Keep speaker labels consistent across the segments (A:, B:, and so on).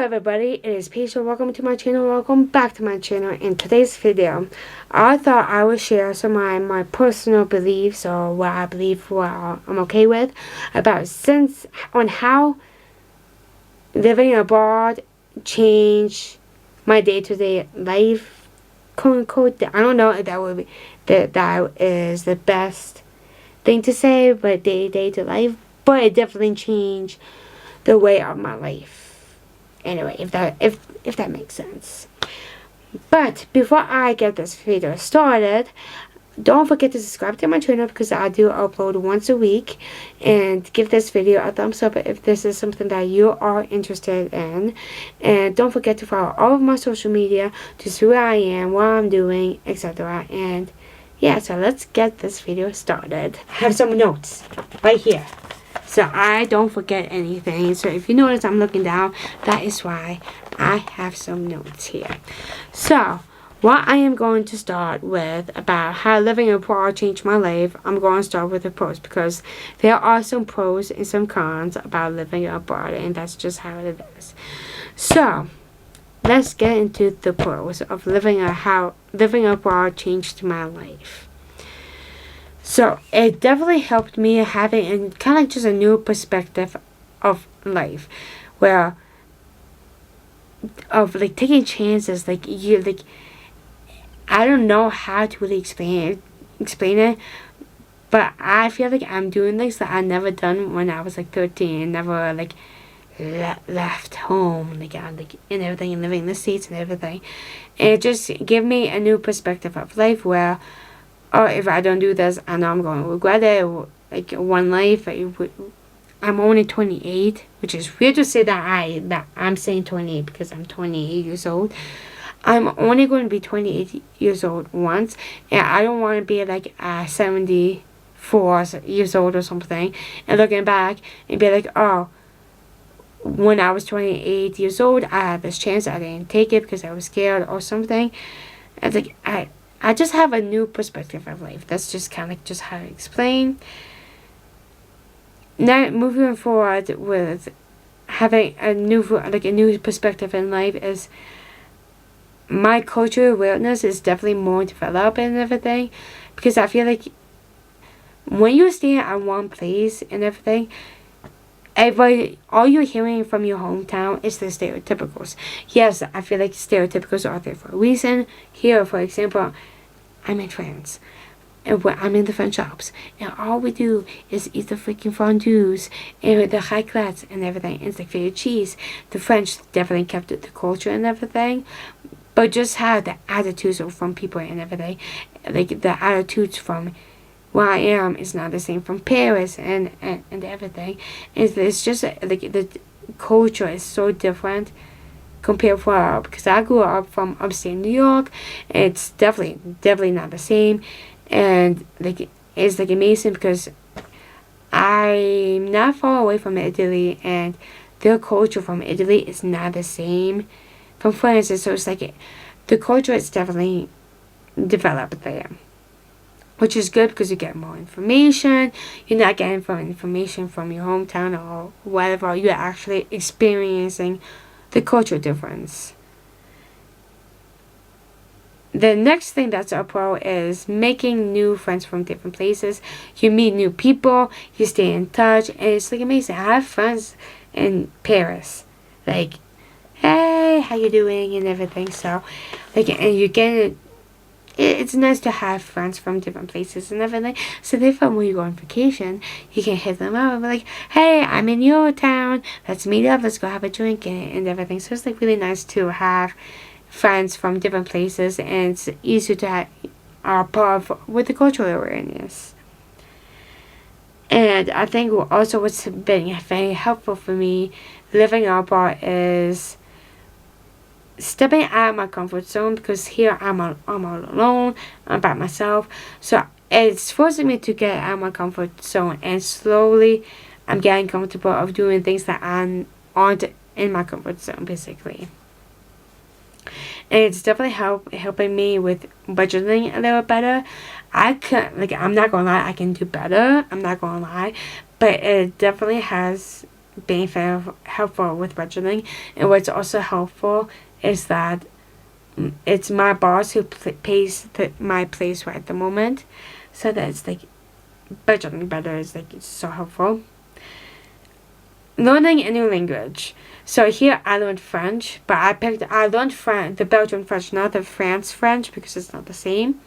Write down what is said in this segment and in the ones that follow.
A: everybody, it is Paige. Welcome to my channel. Welcome back to my channel. In today's video, I thought I would share some of my personal beliefs, or what I believe, what I'm okay with, about on how living abroad changed my day-to-day life, quote unquote. I don't know if that is the best thing to say, but day to life. But it definitely changed the way of my life. Anyway, if that makes sense. But before I get this video started, don't forget to subscribe to my channel, because I do upload once a week, and give this video a thumbs up if this is something that you are interested in. And don't forget to follow all of my social media to see where I am, what I'm doing, etc. And yeah, so let's get this video started. I have some notes right here, so I don't forget anything. So if you notice I'm looking down, that is why I have some notes here. So what I am going to start with about how living abroad changed my life, I'm going to start with the pros, because there are some pros and some cons about living abroad, and that's just how it is. So let's get into the pros of how living abroad changed my life. So it definitely helped me having kind of just a new perspective of life, where of like taking chances. Like I don't know how to really explain it, but I feel like I'm doing things that I never done when I was like 13, never like left home, and everything, and living in the States and everything. And it just gave me a new perspective of life, where if I don't do this, I know I'm going to regret it. Like one life, I'm only 28, which is weird to say that I'm saying 28 because I'm 28 years old. I'm only going to be 28 years old once, and I don't want to be like 74 years old or something, and looking back and be like, oh, when I was 28 years old, I had this chance, I didn't take it because I was scared or something. It's like I just have a new perspective of life. That's just kind of just how to explain. Now, moving forward with having a new perspective in life, is my cultural awareness is definitely more developed and everything, because I feel like when you stay at one place and everything, all you're hearing from your hometown is the stereotypicals. Yes, I feel like stereotypicals are there for a reason. Here, for example, I'm in France, and I'm in the French shops, and all we do is eat the freaking fondues and the raclettes and everything. And it's like feta cheese. The French definitely kept the culture and everything, but just how the attitudes are from people and everything, like the attitudes from where I am is not the same from Paris and everything. It's just like the culture is so different compared to because I grew up from upstate New York. It's definitely not the same, and it's amazing because I'm not far away from Italy, and their culture from Italy is not the same from France. So it's like the culture is definitely developed there, which is good because you get more information. You're not getting information from your hometown or whatever. You're actually experiencing the cultural difference. The next thing that's a pro is making new friends from different places. You meet new people, you stay in touch, and it's amazing. I have friends in Paris, hey, how you doing and everything. So and you get it's nice to have friends from different places and everything. So therefore, when you go on vacation, you can hit them up and be like, hey, I'm in your town, let's meet up, let's go have a drink and everything. So it's really nice to have friends from different places, and it's easier to have part of with the cultural awareness. And I think also what's been very helpful for me living abroad is stepping out of my comfort zone, because here I'm all alone, I'm by myself. So it's forcing me to get out of my comfort zone, and slowly I'm getting comfortable of doing things that aren't in my comfort zone, basically. And it's definitely helping me with budgeting a little better. I'm not gonna lie, I can do better, I'm not gonna lie, but it definitely has being very helpful with budgeting. And what's also helpful is that it's my boss who pays my place right at the moment, so that it's like budgeting better is like it's so helpful. Learning a new language. So here I learned French, but I learned the Belgian French, not the France French, because it's not the same.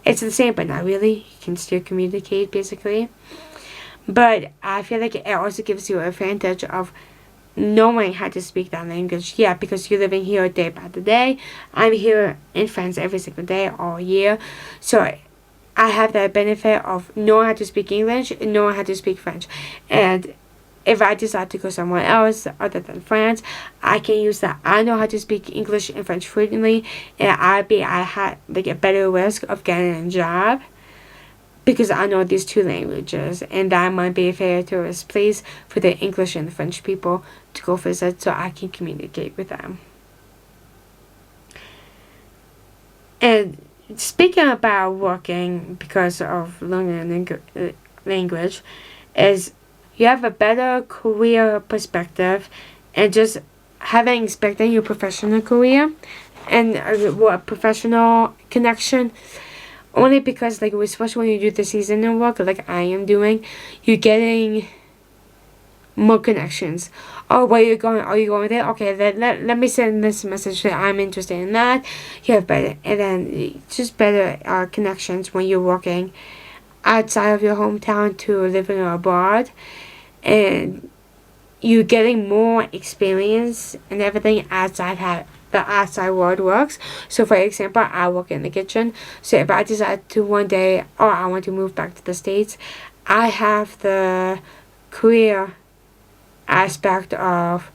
A: It's the same, but not really. You can still communicate basically. But I feel like it also gives you an advantage of knowing how to speak that language. Yeah, because you're living here day by day. I'm here in France every single day, all year. So I have that benefit of knowing how to speak English and knowing how to speak French. And if I decide to go somewhere else other than France, I can use that. I know how to speak English and French fluently, and I had like a better risk of getting a job because I know these two languages, and that might be a fair tourist place for the English and the French people to go visit, so I can communicate with them. And speaking about working because of learning a language, is you have a better career perspective and just expecting your professional career and professional connection. Only because, like, especially when you do the seasonal work, like I am doing, you're getting more connections. Oh, where you going? Are you going there? Okay, let me send this message that I'm interested in that. You have better, and then just better connections when you're working outside of your hometown to living abroad, and you're getting more experience and everything outside how the outside world works. So for example, I work in the kitchen, so if I decide to one day, oh, I want to move back to the States, I have the career aspect of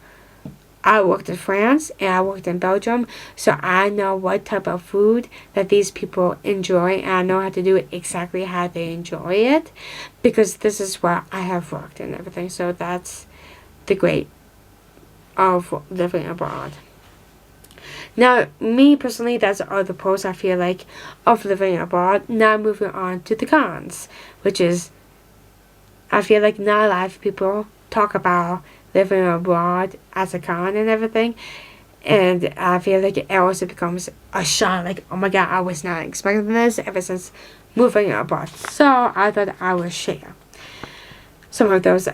A: I worked in France and I worked in Belgium, so I know what type of food that these people enjoy, and I know how to do it exactly how they enjoy it, because this is where I have worked and everything. So that's the great of living abroad. Now, me personally, that's all the pros I feel like of living abroad. Now moving on to the cons, which is I feel like not a lot of people talk about living abroad as a con and everything. And I feel like it also becomes a shock, like, oh my god, I was not expecting this ever since moving abroad. So I thought I would share some of those,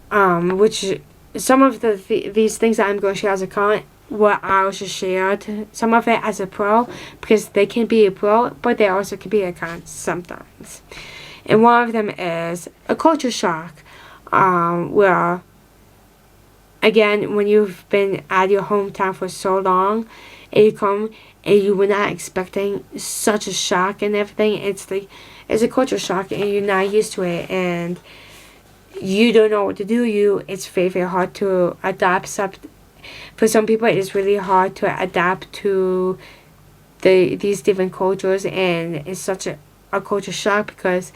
A: which some of these things that I'm going to share as a con, what I also shared some of it as a pro, because they can be a pro, but they also can be a con sometimes. And one of them is a culture shock, where again, when you've been at your hometown for so long, and you come and you were not expecting such a shock and everything, it's like it's a culture shock and you're not used to it and you don't know what to do. It's very, very hard to adapt. For some people, it is really hard to adapt to these different cultures, and it's such a culture shock because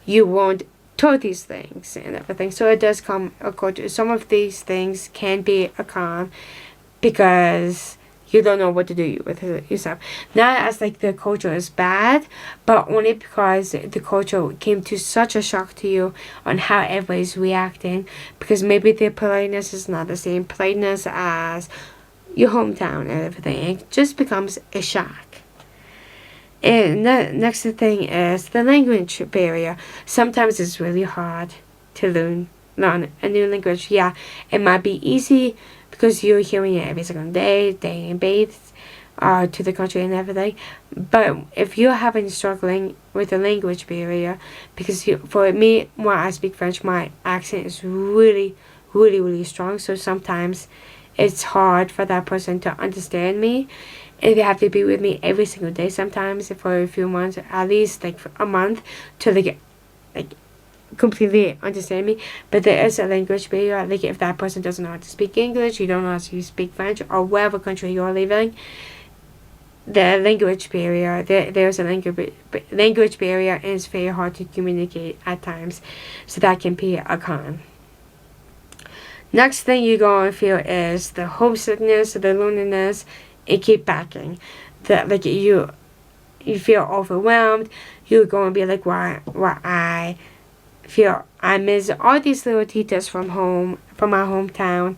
A: you weren't taught these things and everything. So it does come a culture. Some of these things can be a con because you don't know what to do with yourself. Not as like the culture is bad, but only because the culture came to such a shock to you on how everybody's reacting, because maybe their politeness is not the same politeness as your hometown and everything. It just becomes a shock. And the next thing is the language barrier. Sometimes it's really hard to learn a new language. Yeah, it might be easy because you're hearing it every single day and base to the country and everything. But if you're struggling with the language barrier, because for me, when I speak French, my accent is really, really, really strong. So sometimes it's hard for that person to understand me. And they have to be with me every single day, sometimes for a few months, at least like for a month, to like completely understand me. But there is a language barrier. Like if that person doesn't know how to speak English, you don't know how to speak French, or whatever country you're living, the language barrier, there's a language barrier, and it's very hard to communicate at times. So that can be a con. Next thing you're going to feel is the homesickness, the loneliness. It keep packing. That like you feel overwhelmed. You're going to be like, why I feel I miss all these little teachers from my hometown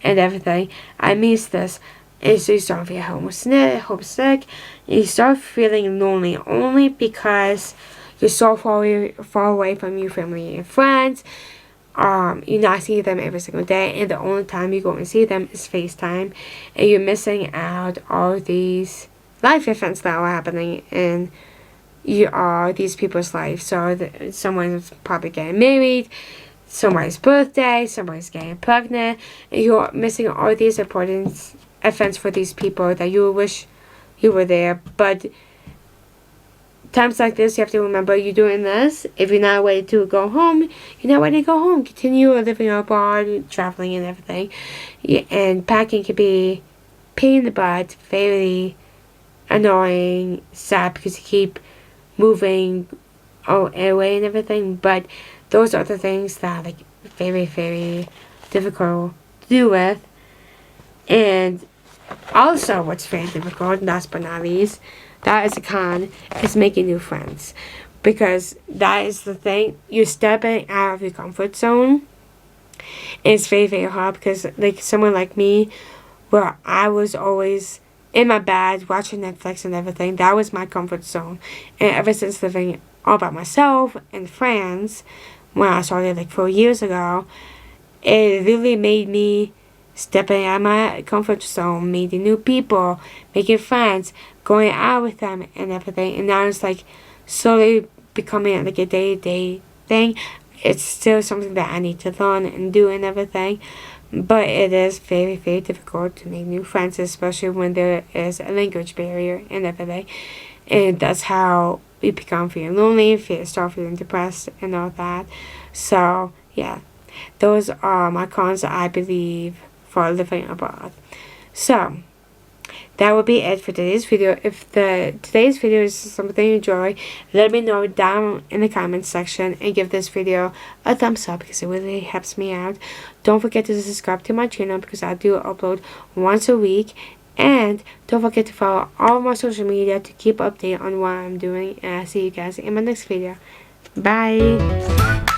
A: and everything. I miss this. And so you start feeling homesick, and you start feeling lonely only because you're so far away from your family and friends. You're not seeing them every single day, and the only time you go and see them is FaceTime, and you're missing out all these life events that are happening in these people's lives. So someone's probably getting married, somebody's birthday, somebody's getting pregnant, and you're missing all these important events for these people that you wish you were there. But times like this, you have to remember you're doing this. If you're not ready to go home, you're not ready to go home. Continue living abroad, traveling and everything. And packing can be pain in the butt, very annoying, sad, because you keep moving away and everything. But those are the things that are like very, very difficult to do with. And also what's very difficult, last but not least, that is a con, is making new friends. Because that is the thing, you're stepping out of your comfort zone. And it's very, very hard because like someone like me, where I was always in my bed watching Netflix and everything, that was my comfort zone. And ever since living all by myself and friends, when I started like 4 years ago, it really made me stepping out of my comfort zone, meeting new people, making friends, going out with them and everything. And now it's like slowly becoming like a day-to-day thing. It's still something that I need to learn and do and everything. But it is very, very difficult to make new friends, especially when there is a language barrier and everything. And that's how we become feeling lonely, start feeling depressed and all that. So, yeah. Those are my cons, I believe, for living abroad. So that will be it for today's video. If today's video is something you enjoy, let me know down in the comments section and give this video a thumbs up because it really helps me out. Don't forget to subscribe to my channel because I do upload once a week. And don't forget to follow all of my social media to keep update on what I'm doing. And I'll see you guys in my next video. Bye.